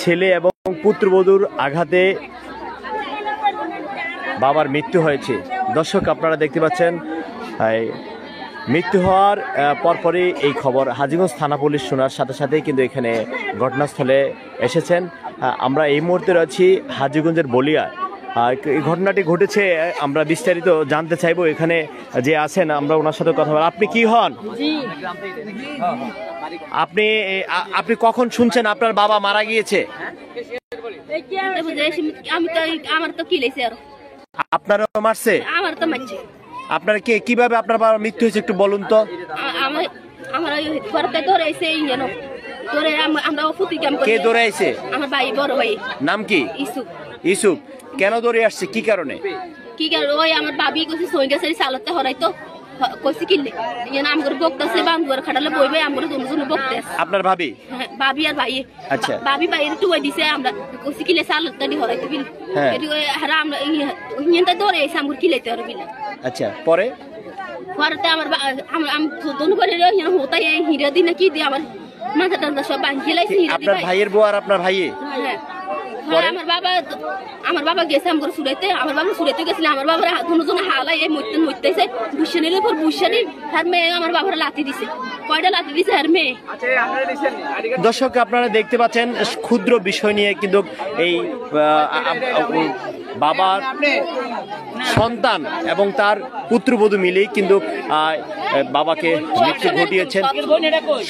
ছেলে এবং পুত্রবধূর আঘাতে বাবার মৃত্যু হয়েছে। দর্শক আপনারা দেখতে পাচ্ছেন মৃত্যু হওয়ার পরপরই এই খবর হাজীগঞ্জ থানা পুলিশ শোনার সাথে সাথেই কিন্তু এখানে ঘটনাস্থলে এসেছেন। আমরা এই মুহূর্তে রয়েছি হাজীগঞ্জের বলিয়া। এই ঘটনাটি ঘটেছে, আমরা বিস্তারিত জানতে চাইবো। এখানে যে আছেন আমরা ওনার সাথে কথা বলবো। আপনি কি হন? আপনি আপনি কখন শুনছেন আপনার বাবা মারা গিয়েছে? আপনারও মারছে? আপনার কিভাবে আপনার বাবার মৃত্যু হয়েছে একটু বলুন তো। কে দৌড়ে আইছে? আমার ভাই, বড় ভাই। নাম কি? ইসুফ। ইসুফ কেন দৌড়ে আসছে, কি কারণে? কি কারণে? ওই আমার ভাবি কইছে সইঙ্গা সারি সালতে হরাইতো কইছে কিলে ইয়া নাম করে বকতাছে বান্দুয়ার খাটালে বইবে আমগরে দুজন বকতাছে। আপনার ভাবি? হ্যাঁ, ভাবি আর ভাই। আচ্ছা, ভাবি ভাইয়ের টুয়াই দিছে আমরা কইছে কিলে সালতে দি হরাইতো বিল। এটি হারা আমরা ইয়েনটা দৌড়ে এসে আমগরে কিলেতে আর বিল। আচ্ছা, পরে পরেতে আমার আম দুজন করে ইয়া হতাই হিরা দিনা কি দি আমার মাথা টান্দা সব ভাঙি লাইছে হিরা দি। আপনার ভাইয়ের বউ আর আপনার ভাইয়ে? হ্যাঁ, আমার বাবা গেছে আমগরে সুরাইতে। আমার বাবা সুরাইতে গেছিল। আমার বাবার দুজন হালাই এই মইতেছে বুঝছে নিলে পর বুঝছে নি আর মেয়ে আমার বাবার লাথি দিছে। কয়টা লাথি দিছে আর মেয়ে। দর্শক আপনারা দেখতে পাচ্ছেন ক্ষুদ্র বিষয় নিয়ে কিন্তু এই বাবার সন্তান এবং তার পুত্রবধূ মিলেই কিন্তু বাবাকে মৃত্যু ঘটিয়েছেন।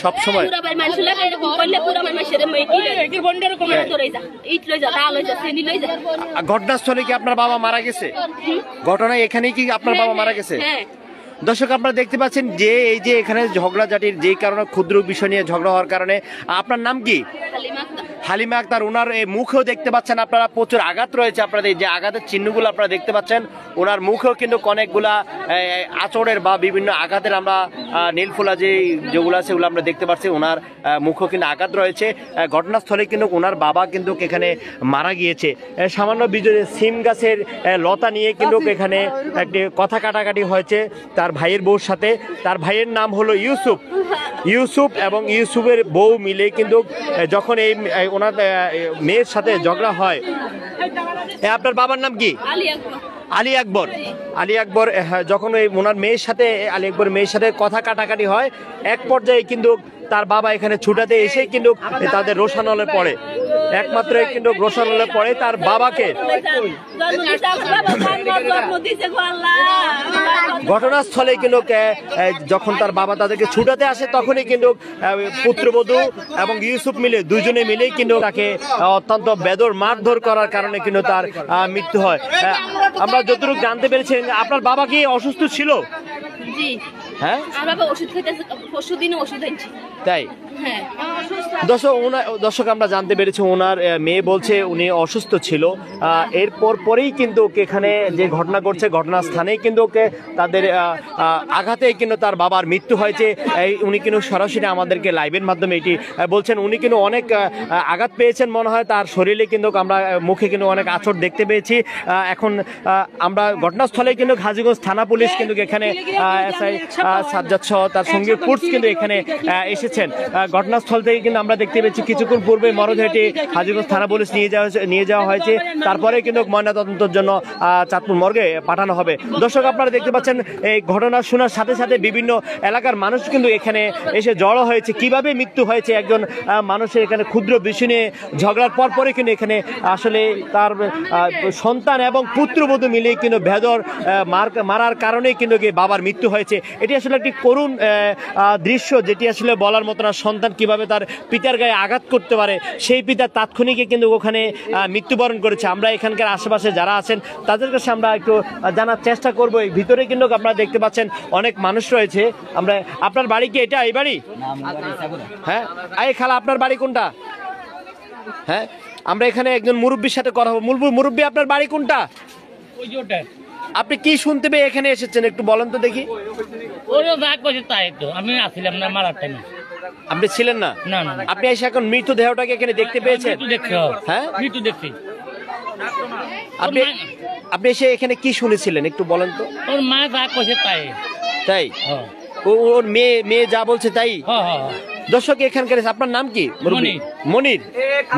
সবসময় ঘটনাস্থলে কি আপনার বাবা মারা গেছে? ঘটনায় এখানেই কি আপনার বাবা মারা গেছে? দর্শক আপনারা দেখতে পাচ্ছেন যে এই যে এখানে ঝগড়াঝাটির যে কারণে ক্ষুদ্র বিষয় নিয়ে ঝগড়া হওয়ার কারণে। আপনার নাম কি? হালিমা আক্তার। ওনার এই মুখেও দেখতে পাচ্ছেন আপনারা প্রচুর আঘাত রয়েছে। আপনাদের যে আঘাতের চিহ্নগুলো আপনারা দেখতে পাচ্ছেন, ওনার মুখেও কিন্তু অনেকগুলা আচরের বা বিভিন্ন আঘাতের আমরা নীলফুলা যেগুলো আছে ওগুলো আমরা দেখতে পাচ্ছি। ওনার মুখেও কিন্তু আঘাত রয়েছে। ঘটনাস্থলে কিন্তু ওনার বাবা কিন্তু এখানে মারা গিয়েছে। সামান্য বিজয় সিম গাছের লতা নিয়ে কিন্তু এখানে একটি কথা কাটাকাটি হয়েছে তার ভাইয়ের বউর সাথে। তার ভাইয়ের নাম হলো ইউসুফ এবং ইউসুফের বউ মিলে কিন্তু যখন এই ওনার মেয়ের সাথে ঝগড়া হয়। আপনার বাবার নাম কি? আলী আকবর। আলী আকবর যখন এই ওনার মেয়ের সাথে আলী আকবর মেয়ের সাথে কথা কাটাকাটি হয়, এক পর্যায়ে কিন্তু তার বাবা এখানে ছুটাতে এসে কিন্তু তাদের রোষানলে পড়ে। একমাত্র কিন্তু রোষানলে পড়ে তার বাবাকে। ঘটনাস্থলে কিন্তু যখন তার বাবা তাদেরকে ছুটাতে আসে তখনই কিন্তু পুত্রবধূ এবং ইউসুফ মিলে দুজনে মিলেই কিন্তু তাকে অত্যন্ত বেদর মারধর করার কারণে কিন্তু তার মৃত্যু হয়। আমরা যতটুকু জানতে পেরেছি আপনার বাবা কি অসুস্থ ছিল? হ্যাঁ, তাই। দর্শক আমরা জানতে পেরেছি ওনার মেয়ে বলছে উনি অসুস্থ ছিল। এরপর পরেই কিন্তু এখানে যে ঘটনা ঘটছে ঘটনাস্থানেই কিন্তু তাদের আঘাতে কিন্তু তার বাবার মৃত্যু হয়েছে। উনি কিন্তু সরাসরি আমাদেরকে লাইভের মাধ্যমে এটি বলছেন। উনি কিন্তু অনেক আঘাত পেয়েছেন মনে হয় তার শরীরে, কিন্তু আমরা মুখে কিন্তু অনেক আঁচড় দেখতে পেয়েছি। এখন আমরা ঘটনাস্থলে কিন্তু হাজীগঞ্জ থানা পুলিশ কিন্তু এখানে এসআই সাজ্জাদ সহ তার সঙ্গে ফোর্স কিন্তু এখানে এসেছেন। ঘটনাস্থল থেকে কিন্তু আমরা দেখতে পেয়েছি কিছুক্ষণ পূর্বে মরদেহটি হাজীগঞ্জ থানা পুলিশ নিয়ে যাওয়া হয়েছে। তারপরে কিন্তু ময়নাতদন্তের জন্য চাঁদপুর মর্গে পাঠানো হবে। দর্শক আপনারা দেখতে পাচ্ছেন এই ঘটনা শোনার সাথে সাথে বিভিন্ন এলাকার মানুষ কিন্তু এখানে এসে জড়ো হয়েছে। কিভাবে মৃত্যু হয়েছে একজন মানুষের এখানে ক্ষুদ্র বিষয় নিয়ে ঝগড়ার পরে কিন্তু এখানে আসলে তার সন্তান এবং পুত্রবধূ মিলিয়ে কিন্তু ভেদর মারার কারণেই কিন্তু বাবার মৃত্যু হয়েছে। এটি আসলে একটি করুণ দৃশ্য, যেটি আসলে বলার মতো না। সন্তান কিভাবে তার পিতার গায়ে আঘাত করতে পারে, সেই পিতা তাৎক্ষণিকই কিন্তু ওখানে মৃত্যুবরণ করেছে। আমরা এখানকার আশেপাশে যারা আছেন তাদের কাছে আমরা একটু জানার চেষ্টা করবো। এই ভিতরে কিন্তু আপনারা দেখতে পাচ্ছেন অনেক মানুষ রয়েছে। আমরা আপনার বাড়ি কি এটা এই বাড়ি? হ্যাঁ, এই খালা আপনার বাড়ি কোনটা? হ্যাঁ, আমরা এখানে একজন মুরব্বীর সাথে কথা বলবো। মুরব্বী আপনার বাড়ি কোনটা? আপনি কি শুনতে পেয়ে এখানে এসেছেন একটু বলেন তো দেখি। আমি আসছিলাম না মারার টাইমে। আপনি ছিলেন না? আপনি এসে এখন মৃতদেহটাকে এখানে দেখতে পেয়েছেন? হ্যাঁ, মৃত্যু দেখছি। আপনি এসে এখানে কি শুনেছিলেন একটু বলেন তো। ওর মা যা কইছে তাই। তাই? ওর মেয়ে যা বলছে তাই? দর্শক এখানকার আপনার নাম কি? মনির।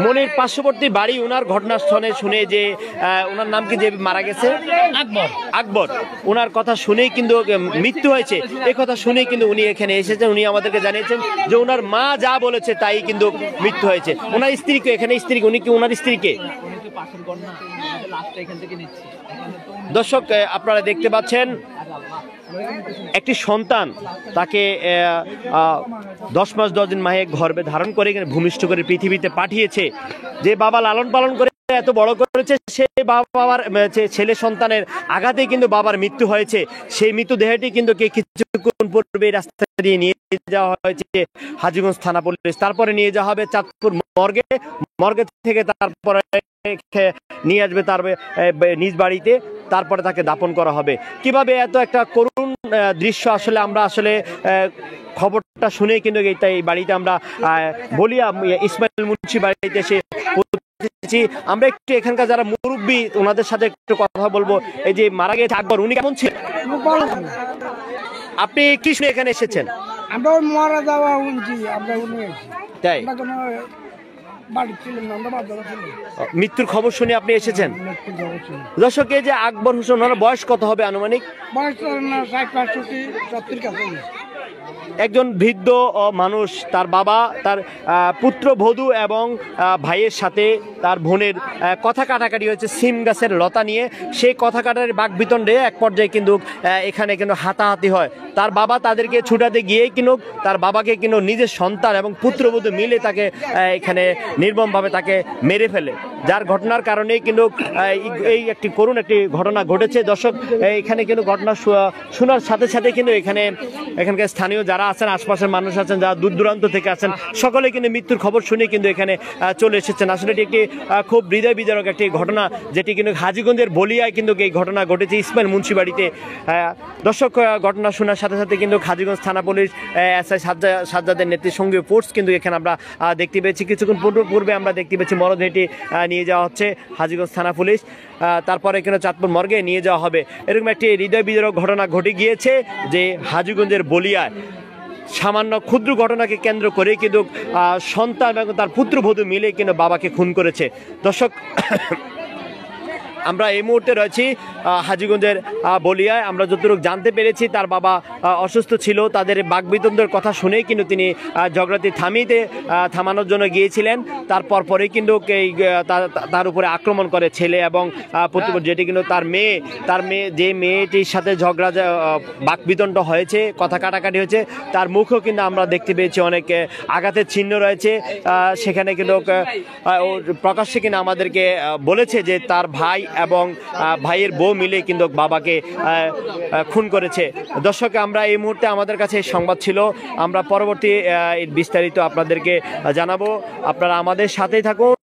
মনির পার্শ্ববর্তী বাড়ি, ওনার ঘটনাস্থলে শুনে যে ওনার নাম কি যে মারা গেছে? আকবর। ওনার কথা শুনেই কিন্তু মৃত্যু হয়েছে, এই কথা শুনেই কিন্তু উনি এখানে এসেছেন। উনি আমাদেরকে জানিয়েছেন যে ওনার মা যা বলেছে তাই কিন্তু মৃত্যু হয়েছে। ওনার স্ত্রীকে এখানে উনি কি ওনার স্ত্রীকে? দর্শক আপনারা দেখতে পাচ্ছেন একটি সন্তান তাকে 10 মাস 10 দিন মায়ে গর্ভে ধারণ করে ভূমিষ্ঠ করে পৃথিবীতে পাঠিয়েছে। যে বাবা লালন পালন করে এত বড় করেছে, সেই বাবার ছেলে সন্তানের আঘাতেই কিন্তু বাবার মৃত্যু হয়েছে। সেই মৃতদেহটি কিন্তু কিছুক্ষণ পূর্বে রাস্তা দিয়ে নিয়ে যাওয়া হয়েছে হাজীগঞ্জ থানা পুলিশ। তারপরে নিয়ে যাওয়া হবে চাঁদপুর মর্গে থেকে তারপরে নিয়ে আসবে তার নিজ বাড়িতে, তারপরে তাকে দাপন করা হবে। কিভাবে এত একটা করুণ দৃশ্য আসলে আমরা খবরটা শুনে কিন্তু এই বাড়িতে আমরা বলিয়া ইসমাইল মুন্সি বাড়িতে এসে আমরা একটু এখানকার যারা মুরব্বী ওনাদের সাথে একটু কথা বলবো। এই যে মারা গেছে আকবর, উনি কেমন ছিলেন? আপনি কি শুনে এখানে এসেছেন? আমরা মারা যাওয়া তাই মৃত্যুর খবর শুনে আপনি এসেছেন। দর্শক এই যে আকবর হোসেন, ওনার বয়স কত হবে আনুমানিক? একজন বৃদ্ধ মানুষ, তার বাবা তার পুত্রবধূ এবং ভাইয়ের সাথে তার বোনের কথা কাটাকাটি হয়েছে সিম গাছের লতা নিয়ে। সেই কথা কাটার বাকবিতণ্ডে এক পর্যায়ে কিন্তু এখানে কিন্তু হাতাহাতি হয়। তার বাবা তাদেরকে ছুটাতে গিয়ে কিন্তু তার বাবাকে কিন্তু নিজের সন্তান এবং পুত্রবধূ মিলে তাকে এখানে নির্মমভাবে তাকে মেরে ফেলে, যার ঘটনার কারণে কিন্তু এই একটি করুণ একটি ঘটনা ঘটেছে। দর্শক এখানে কিন্তু ঘটনা শোনার সাথে সাথে কিন্তু এখানকার স্থানীয় যারা আছেন, আশপাশের মানুষ আছেন, যারা দূর দূরান্ত থেকে আছেন, সকলে কিন্তু মৃত্যুর খবর শুনে কিন্তু এখানে চলে এসেছেন। আসলে এটি একটি খুব হৃদয় বিদারক একটি ঘটনা, যেটি কিন্তু হাজীগঞ্জের বলিয়ায় কিন্তু এই ঘটনা ঘটেছে ইসমাইল মুন্সি বাড়িতে। দর্শক ঘটনা শোনার সাথে সাথে কিন্তু হাজীগঞ্জ থানা পুলিশ এসআই সাজ্জাদের নেতৃত্বে সঙ্গীয় ফোর্স কিন্তু এখানে আমরা দেখতে পেয়েছি। কিছুক্ষণ পূর্বে আমরা দেখতে পেয়েছি মরদেহটি নিয়ে যাওয়া হচ্ছে হাজীগঞ্জ থানা পুলিশ, তারপরে কিন্তু চাঁদপুর মর্গে নিয়ে যাওয়া হবে। এরকম একটি হৃদয় বিদারক ঘটনা ঘটে গিয়েছে যে হাজীগঞ্জের বলিয়ায় সামান্য ক্ষুদ্র ঘটনাকে কেন্দ্র করে কিন্তু সন্তান এবং তার পুত্রবধূ মিলে কিন্তু বাবাকে খুন করেছে। দর্শক আমরা এই মুহূর্তে রয়েছি হাজীগঞ্জের বলিয়ায়। আমরা যতটুকু জানতে পেরেছি তার বাবা অসুস্থ ছিল, তাদের বাকবিতণ্ডার কথা শুনেই কিন্তু তিনি ঝগড়াটি থামানোর জন্য গিয়েছিলেন। তারপর পরে কিন্তু তার উপরে আক্রমণ করে ছেলে এবং প্রতিপক্ষ, যেটি কিন্তু তার মেয়ে যে মেয়েটির সাথে ঝগড়া বাকবিতণ্ড হয়েছে, কথা কাটাকাটি হয়েছে, তার মুখও কিন্তু আমরা দেখতে পেয়েছি অনেক আঘাতের চিহ্ন রয়েছে। সেখানে কিন্তু প্রকাশ্যে কিনা আমাদেরকে বলেছে যে তার ভাই এবং ভাইয়ের বউ মিলে কিন্তু বাবাকে খুন করেছে। দর্শক আমরা এই মুহূর্তে আমাদের কাছে সংবাদ ছিল, আমরা পরবর্তী বিস্তারিত আপনাদেরকে জানাবো। আপনারা আমাদের সাথেই থাকুন।